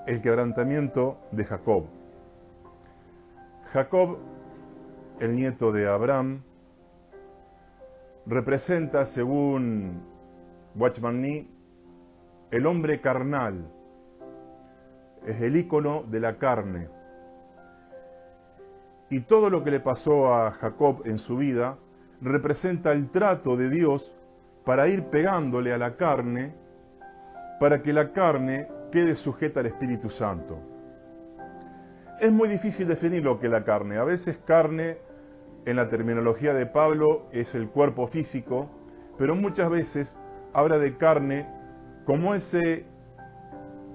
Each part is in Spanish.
El quebrantamiento de Jacob. Jacob, el nieto de Abraham, representa, según Watchman Nee, el hombre carnal. Es el ícono de la carne. Y todo lo que le pasó a Jacob en su vida representa el trato de Dios para ir pegándole a la carne, para que la carne quede sujeta al Espíritu Santo. Es muy difícil definir lo que es la carne. A veces carne, en la terminología de Pablo, es el cuerpo físico, pero muchas veces habla de carne como ese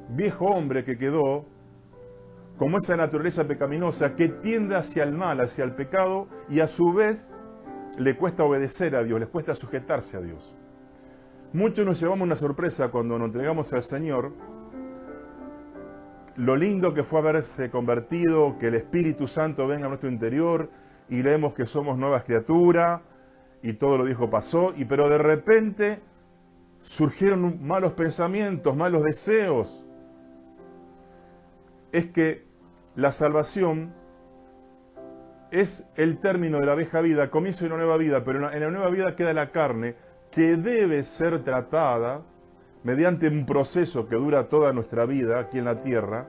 viejo hombre que quedó, como esa naturaleza pecaminosa que tiende hacia el mal, hacia el pecado, y a su vez le cuesta obedecer a Dios, les cuesta sujetarse a Dios. Muchos nos llevamos una sorpresa cuando nos entregamos al Señor, lo lindo que fue haberse convertido, que el Espíritu Santo venga a nuestro interior y leemos que somos nuevas criaturas y todo lo viejo pasó, pero de repente surgieron malos pensamientos, malos deseos. Es que la salvación es el término de la vieja vida, comienzo de una nueva vida, pero en la nueva vida queda la carne que debe ser tratada mediante un proceso que dura toda nuestra vida aquí en la tierra,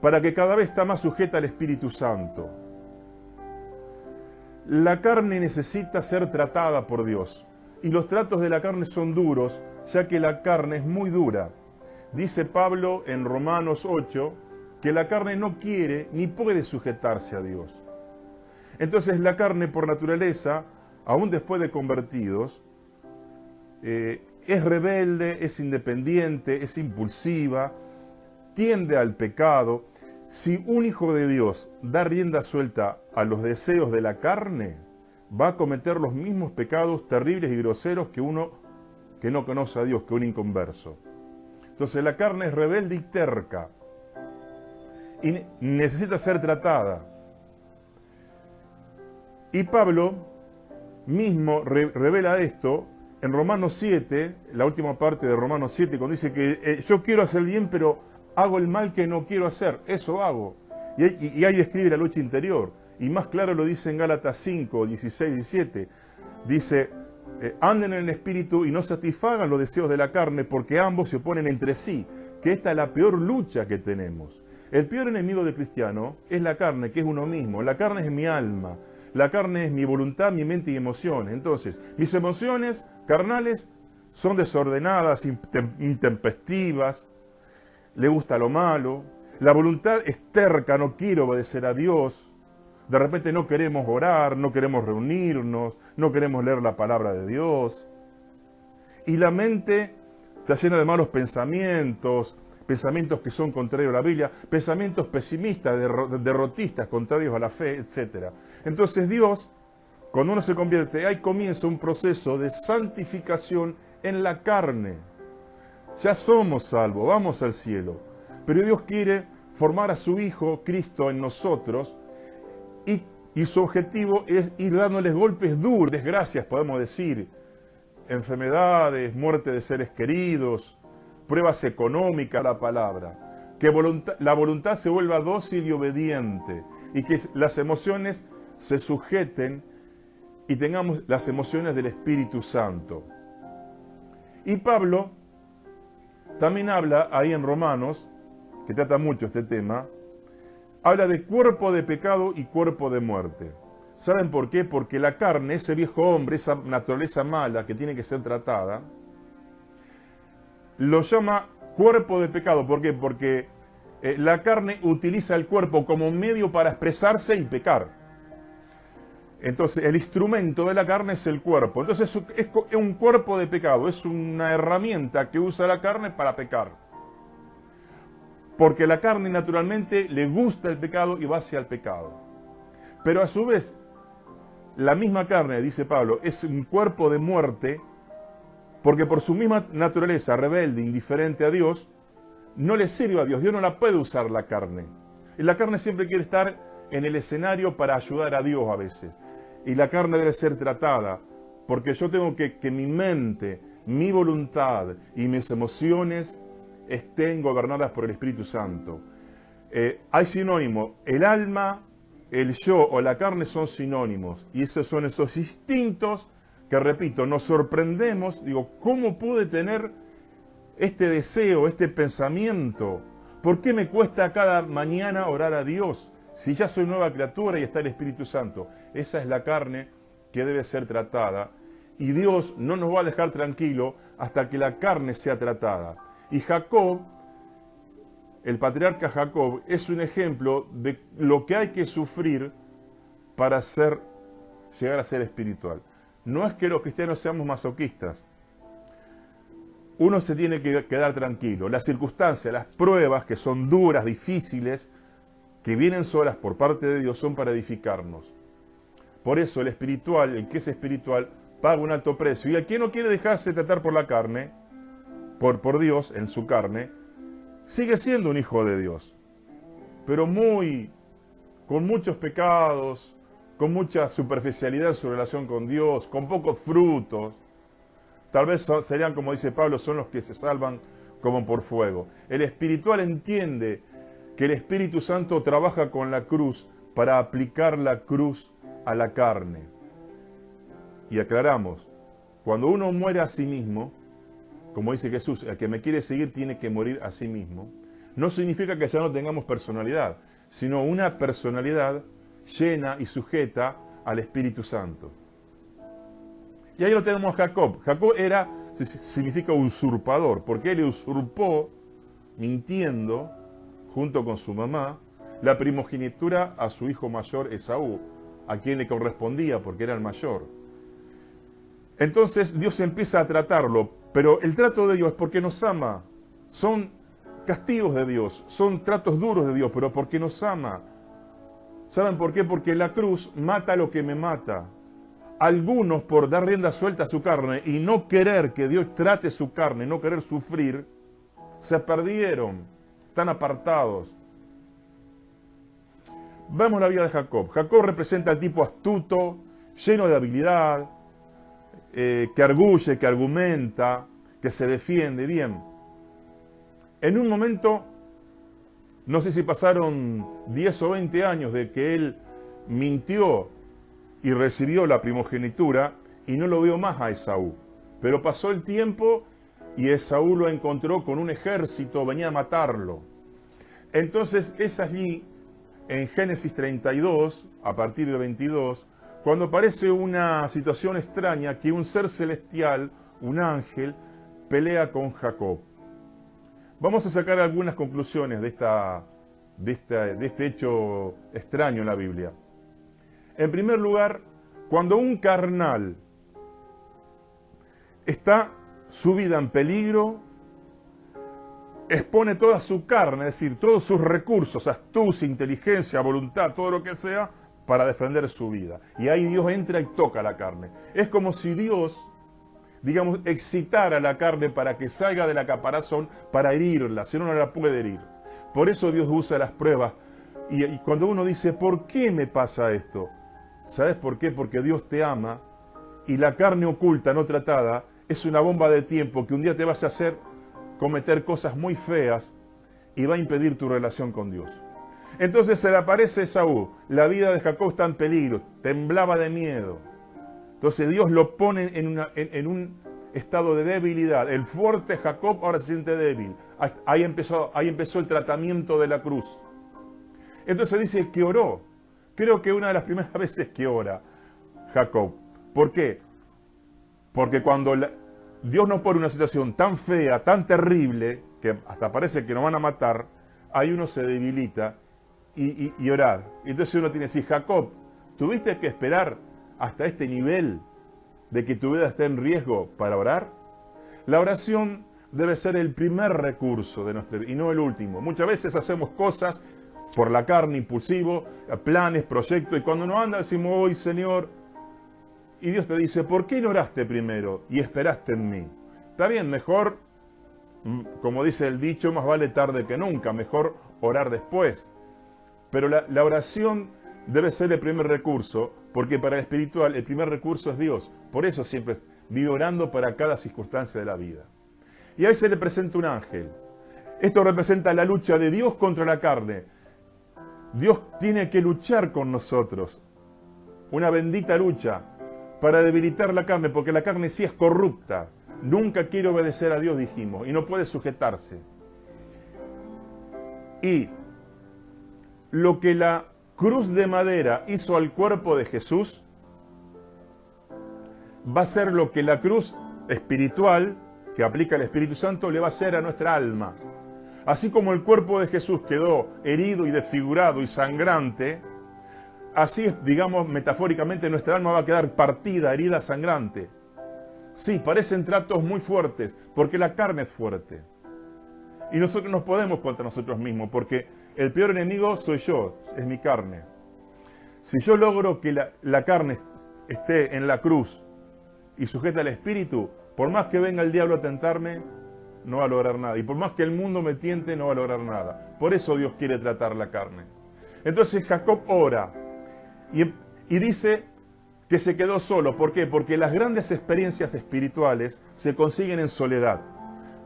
para que cada vez está más sujeta al Espíritu Santo. La carne necesita ser tratada por Dios, y los tratos de la carne son duros, ya que la carne es muy dura. Dice Pablo en Romanos 8, que la carne no quiere ni puede sujetarse a Dios. Entonces la carne por naturaleza, aún después de convertidos, es rebelde, es independiente, es impulsiva, tiende al pecado. Si un hijo de Dios da rienda suelta a los deseos de la carne, va a cometer los mismos pecados terribles y groseros que uno que no conoce a Dios, que un inconverso. Entonces la carne es rebelde y terca y necesita ser tratada. Y Pablo mismo revela esto en Romanos 7, la última parte de Romanos 7, cuando dice que yo quiero hacer el bien, pero hago el mal que no quiero hacer, eso hago. Y ahí describe la lucha interior. Y más claro lo dice en Gálatas 5, 16, 17. Dice, anden en el Espíritu y no satisfagan los deseos de la carne, porque ambos se oponen entre sí, que esta es la peor lucha que tenemos. El peor enemigo del cristiano es la carne, que es uno mismo. La carne es mi alma. La carne es mi voluntad, mi mente y emociones. Entonces, mis emociones carnales son desordenadas, intempestivas, le gusta lo malo. La voluntad es terca, no quiere obedecer a Dios. De repente no queremos orar, no queremos reunirnos, no queremos leer la palabra de Dios. Y la mente está llena de malos pensamientos, pensamientos que son contrarios a la Biblia, pensamientos pesimistas, derrotistas, contrarios a la fe, etc. Entonces Dios, cuando uno se convierte, ahí comienza un proceso de santificación en la carne. Ya somos salvos, vamos al cielo. Pero Dios quiere formar a su Hijo, Cristo, en nosotros, y su objetivo es ir dándoles golpes duros, desgracias, podemos decir, enfermedades, muerte de seres queridos, pruebas económicas, la palabra. Que la voluntad se vuelva dócil y obediente, y que las emociones se sujeten y tengamos las emociones del Espíritu Santo. Y Pablo también habla ahí en Romanos, que trata mucho este tema, habla de cuerpo de pecado y cuerpo de muerte. ¿Saben por qué? Porque la carne, ese viejo hombre, esa naturaleza mala que tiene que ser tratada, lo llama cuerpo de pecado. ¿Por qué? Porque la carne utiliza el cuerpo como medio para expresarse y pecar. Entonces, el instrumento de la carne es el cuerpo. Entonces, es un cuerpo de pecado, es una herramienta que usa la carne para pecar. Porque la carne naturalmente le gusta el pecado y va hacia el pecado. Pero a su vez, la misma carne, dice Pablo, es un cuerpo de muerte, porque por su misma naturaleza rebelde, indiferente a Dios, no le sirve a Dios. Dios no la puede usar la carne. Y la carne siempre quiere estar en el escenario para ayudar a Dios a veces. Y la carne debe ser tratada, porque yo tengo que mi mente, mi voluntad y mis emociones estén gobernadas por el Espíritu Santo. Hay sinónimos. El alma, el yo o la carne son sinónimos. Y esos son esos instintos que, repito, nos sorprendemos. Digo, ¿cómo pude tener este deseo, este pensamiento? ¿Por qué me cuesta cada mañana orar a Dios? Si ya soy nueva criatura y está el Espíritu Santo. Esa es la carne que debe ser tratada. Y Dios no nos va a dejar tranquilo hasta que la carne sea tratada. Y Jacob, el patriarca Jacob, es un ejemplo de lo que hay que sufrir para llegar a ser espiritual. No es que los cristianos seamos masoquistas. Uno se tiene que quedar tranquilo. Las circunstancias, las pruebas que son duras, difíciles, que vienen solas por parte de Dios, son para edificarnos. Por eso el espiritual, el que es espiritual, paga un alto precio. Y el que no quiere dejarse tratar por la carne, por Dios en su carne, sigue siendo un hijo de Dios. Pero con muchos pecados, con mucha superficialidad en su relación con Dios, con pocos frutos. Tal vez serían, como dice Pablo, son los que se salvan como por fuego. El espiritual entiende que el Espíritu Santo trabaja con la cruz para aplicar la cruz a la carne. Y aclaramos, cuando uno muere a sí mismo, como dice Jesús, el que me quiere seguir tiene que morir a sí mismo, no significa que ya no tengamos personalidad, sino una personalidad llena y sujeta al Espíritu Santo. Y ahí lo tenemos a Jacob. Jacob significa usurpador, porque él usurpó, mintiendo, junto con su mamá, la primogenitura a su hijo mayor Esaú, a quien le correspondía porque era el mayor. Entonces Dios empieza a tratarlo, pero el trato de Dios es porque nos ama. Son castigos de Dios, son tratos duros de Dios, pero porque nos ama. ¿Saben por qué? Porque la cruz mata lo que me mata. Algunos, por dar rienda suelta a su carne y no querer que Dios trate su carne, no querer sufrir, se perdieron, están apartados. Vemos la vida de Jacob. Jacob representa al tipo astuto, lleno de habilidad, que arguye, que argumenta, que se defiende bien. En un momento, no sé si pasaron 10 o 20 años de que él mintió y recibió la primogenitura y no lo vio más a Esaú. Pero pasó el tiempo y Esaú lo encontró con un ejército, venía a matarlo. Entonces es allí, en Génesis 32, a partir del 22, cuando aparece una situación extraña que un ser celestial, un ángel, pelea con Jacob. Vamos a sacar algunas conclusiones de este hecho extraño en la Biblia. En primer lugar, cuando un carnal está su vida en peligro, expone toda su carne, es decir, todos sus recursos, astucia, inteligencia, voluntad, todo lo que sea, para defender su vida. Y ahí Dios entra y toca la carne. Es como si Dios, digamos, excitara la carne para que salga de la caparazón para herirla, si no, no la puede herir. Por eso Dios usa las pruebas. Y cuando uno dice, ¿por qué me pasa esto? ¿Sabes por qué? Porque Dios te ama y la carne oculta, no tratada, es una bomba de tiempo que un día te vas a hacer cometer cosas muy feas y va a impedir tu relación con Dios. Entonces se le aparece Esaú, la vida de Jacob está en peligro, temblaba de miedo. Entonces Dios lo pone en un estado de debilidad. El fuerte Jacob ahora se siente débil. Ahí empezó el tratamiento de la cruz. Entonces dice que oró. Creo que una de las primeras veces que ora Jacob. ¿Por qué? Porque cuando Dios nos pone una situación tan fea, tan terrible, que hasta parece que nos van a matar, ahí uno se debilita y orar. Entonces uno tiene que decir, Jacob, ¿tuviste que esperar hasta este nivel de que tu vida esté en riesgo para orar? La oración debe ser el primer recurso de nuestra vida y no el último. Muchas veces hacemos cosas por la carne, impulsivo, planes, proyectos, y cuando no anda decimos, hoy Señor, y Dios te dice, ¿por qué no oraste primero y esperaste en mí? Está bien, mejor, como dice el dicho, más vale tarde que nunca, mejor orar después. Pero la oración debe ser el primer recurso, porque para el espiritual el primer recurso es Dios. Por eso siempre vive orando para cada circunstancia de la vida. Y ahí se le presenta un ángel. Esto representa la lucha de Dios contra la carne. Dios tiene que luchar con nosotros. Una bendita lucha para debilitar la carne, porque la carne sí es corrupta. Nunca quiere obedecer a Dios, dijimos, y no puede sujetarse. Y lo que la cruz de madera hizo al cuerpo de Jesús, va a ser lo que la cruz espiritual, que aplica el Espíritu Santo, le va a hacer a nuestra alma. Así como el cuerpo de Jesús quedó herido y desfigurado y sangrante, así, digamos, metafóricamente, nuestra alma va a quedar partida, herida, sangrante. Sí, parecen tratos muy fuertes, porque la carne es fuerte. Y nosotros nos podemos contra nosotros mismos, porque el peor enemigo soy yo, es mi carne. Si yo logro que la carne esté en la cruz y sujeta al espíritu, por más que venga el diablo a tentarme, no va a lograr nada. Y por más que el mundo me tiente, no va a lograr nada. Por eso Dios quiere tratar la carne. Entonces Jacob ora y dice que se quedó solo. ¿Por qué? Porque las grandes experiencias espirituales se consiguen en soledad.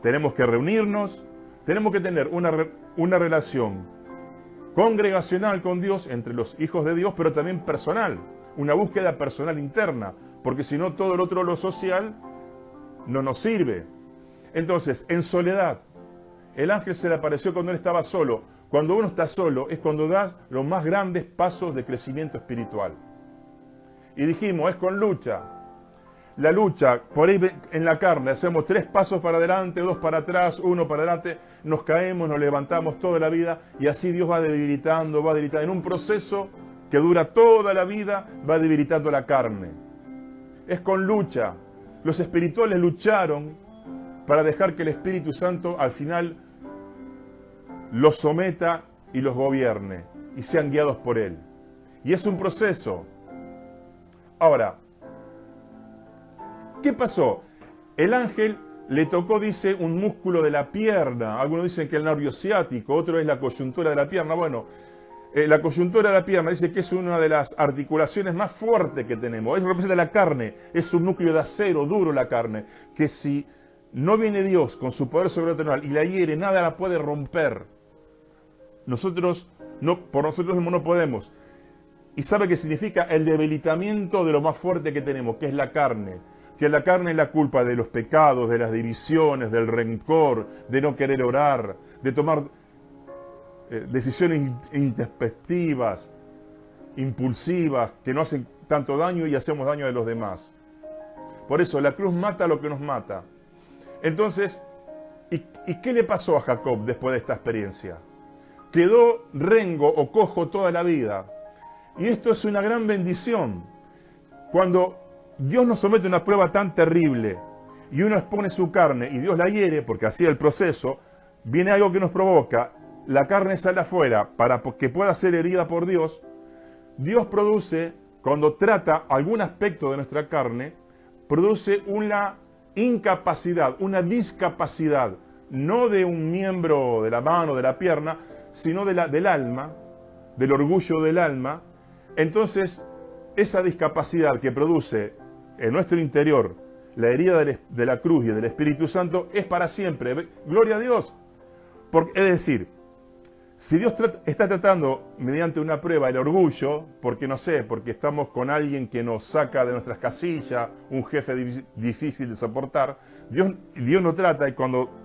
Tenemos que reunirnos, tenemos que tener una relación congregacional con Dios, entre los hijos de Dios, pero también personal. Una búsqueda personal interna, porque si no todo el otro, lo social, no nos sirve. Entonces, en soledad, el ángel se le apareció cuando él estaba solo. Cuando uno está solo es cuando das los más grandes pasos de crecimiento espiritual. Y dijimos, es con lucha. La lucha, por ahí en la carne, hacemos 3 pasos para adelante, 2 para atrás, 1 para adelante, nos caemos, nos levantamos toda la vida y así Dios va debilitando. En un proceso que dura toda la vida, va debilitando la carne. Es con lucha. Los espirituales lucharon para dejar que el Espíritu Santo al final los someta y los gobierne y sean guiados por Él. Y es un proceso. Ahora, ¿qué pasó? El ángel le tocó, dice, un músculo de la pierna. Algunos dicen que el nervio ciático, otro es la coyuntura de la pierna. Bueno, la coyuntura de la pierna dice que es una de las articulaciones más fuertes que tenemos. Eso representa la carne. Es un núcleo de acero, duro la carne, que si no viene Dios con su poder sobrenatural y la hiere, nada la puede romper. Nosotros, por nosotros mismos no podemos. ¿Y sabe qué significa? El debilitamiento de lo más fuerte que tenemos, que es la carne. Que la carne es la culpa de los pecados, de las divisiones, del rencor, de no querer orar, de tomar decisiones intempestivas, impulsivas, que no hacen tanto daño y hacemos daño a los demás. Por eso la cruz mata lo que nos mata. Entonces, ¿y qué le pasó a Jacob después de esta experiencia? Quedó rengo o cojo toda la vida. Y esto es una gran bendición. Cuando Dios nos somete a una prueba tan terrible y uno expone su carne y Dios la hiere, porque así es el proceso, viene algo que nos provoca, la carne sale afuera para que pueda ser herida por Dios. Dios produce, cuando trata algún aspecto de nuestra carne, produce una incapacidad, una discapacidad, no de un miembro de la mano, de la pierna, sino del alma, del orgullo del alma. Entonces, esa discapacidad que produce en nuestro interior la herida de la cruz y del Espíritu Santo es para siempre. Gloria a Dios. Es decir, si Dios está tratando mediante una prueba el orgullo, porque no sé, porque estamos con alguien que nos saca de nuestras casillas, un jefe difícil de soportar, Dios nos trata y cuando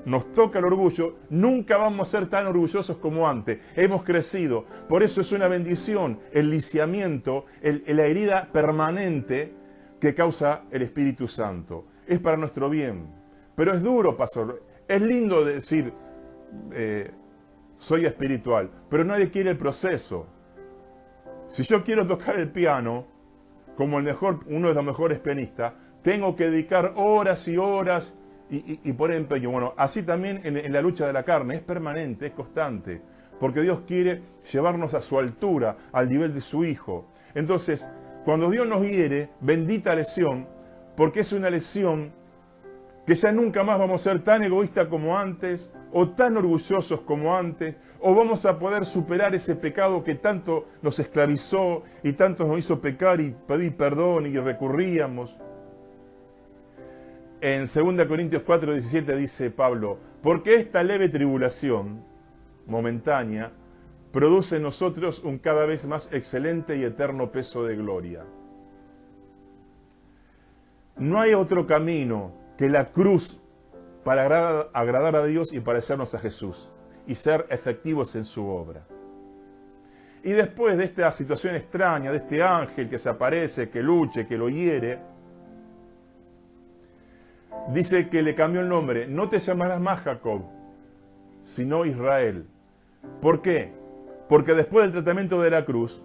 nos toca el orgullo, nunca vamos a ser tan orgullosos como antes. Hemos crecido. Por eso es una bendición el lisiamiento, la herida permanente que causa el Espíritu Santo. Es para nuestro bien. Pero es duro, pastor. Es lindo decir, soy espiritual, pero nadie quiere el proceso. Si yo quiero tocar el piano, como uno de los mejores pianistas, tengo que dedicar horas y horas y poner empeño. Bueno, así también en la lucha de la carne, es permanente, es constante, porque Dios quiere llevarnos a su altura, al nivel de su Hijo. Entonces, cuando Dios nos hiere, bendita lesión, porque es una lesión que ya nunca más vamos a ser tan egoístas como antes, o tan orgullosos como antes, o vamos a poder superar ese pecado que tanto nos esclavizó y tanto nos hizo pecar y pedir perdón y recurríamos. En 2 Corintios 4:17 dice Pablo, porque esta leve tribulación momentánea produce en nosotros un cada vez más excelente y eterno peso de gloria. No hay otro camino que la cruz para agradar a Dios y parecernos a Jesús y ser efectivos en su obra. Y después de esta situación extraña, de este ángel que se aparece, que luche, que lo hiere, dice que le cambió el nombre. No te llamarás más Jacob, sino Israel. ¿Por qué? Porque después del tratamiento de la cruz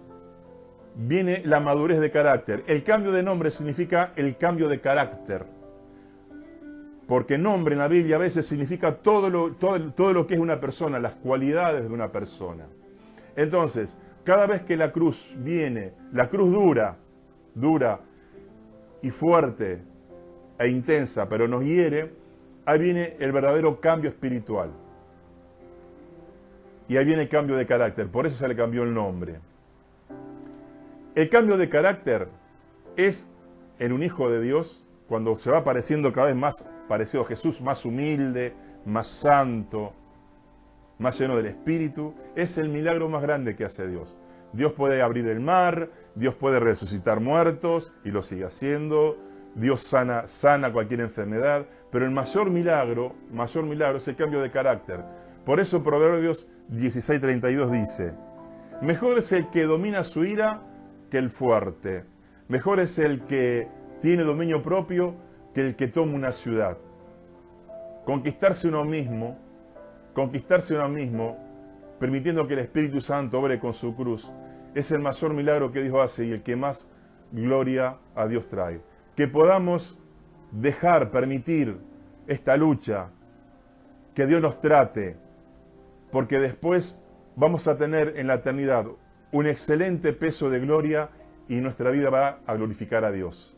viene la madurez de carácter. El cambio de nombre significa el cambio de carácter. Porque nombre en la Biblia a veces significa todo lo que es una persona, las cualidades de una persona. Entonces, cada vez que la cruz viene, la cruz dura y fuerte e intensa, pero nos hiere, ahí viene el verdadero cambio espiritual. Y ahí viene el cambio de carácter, por eso se le cambió el nombre. El cambio de carácter es en un hijo de Dios, cuando se va pareciendo cada vez más parecido a Jesús, más humilde, más santo, más lleno del Espíritu, es el milagro más grande que hace Dios. Dios puede abrir el mar, Dios puede resucitar muertos, y lo sigue haciendo, Dios sana cualquier enfermedad, pero el mayor milagro es el cambio de carácter. Por eso Proverbios 16:32 dice, mejor es el que domina su ira que el fuerte, mejor es el que tiene dominio propio que el que toma una ciudad. Conquistarse uno mismo, permitiendo que el Espíritu Santo obre con su cruz, es el mayor milagro que Dios hace y el que más gloria a Dios trae. Que podamos permitir esta lucha, que Dios nos trate, porque después vamos a tener en la eternidad un excelente peso de gloria y nuestra vida va a glorificar a Dios.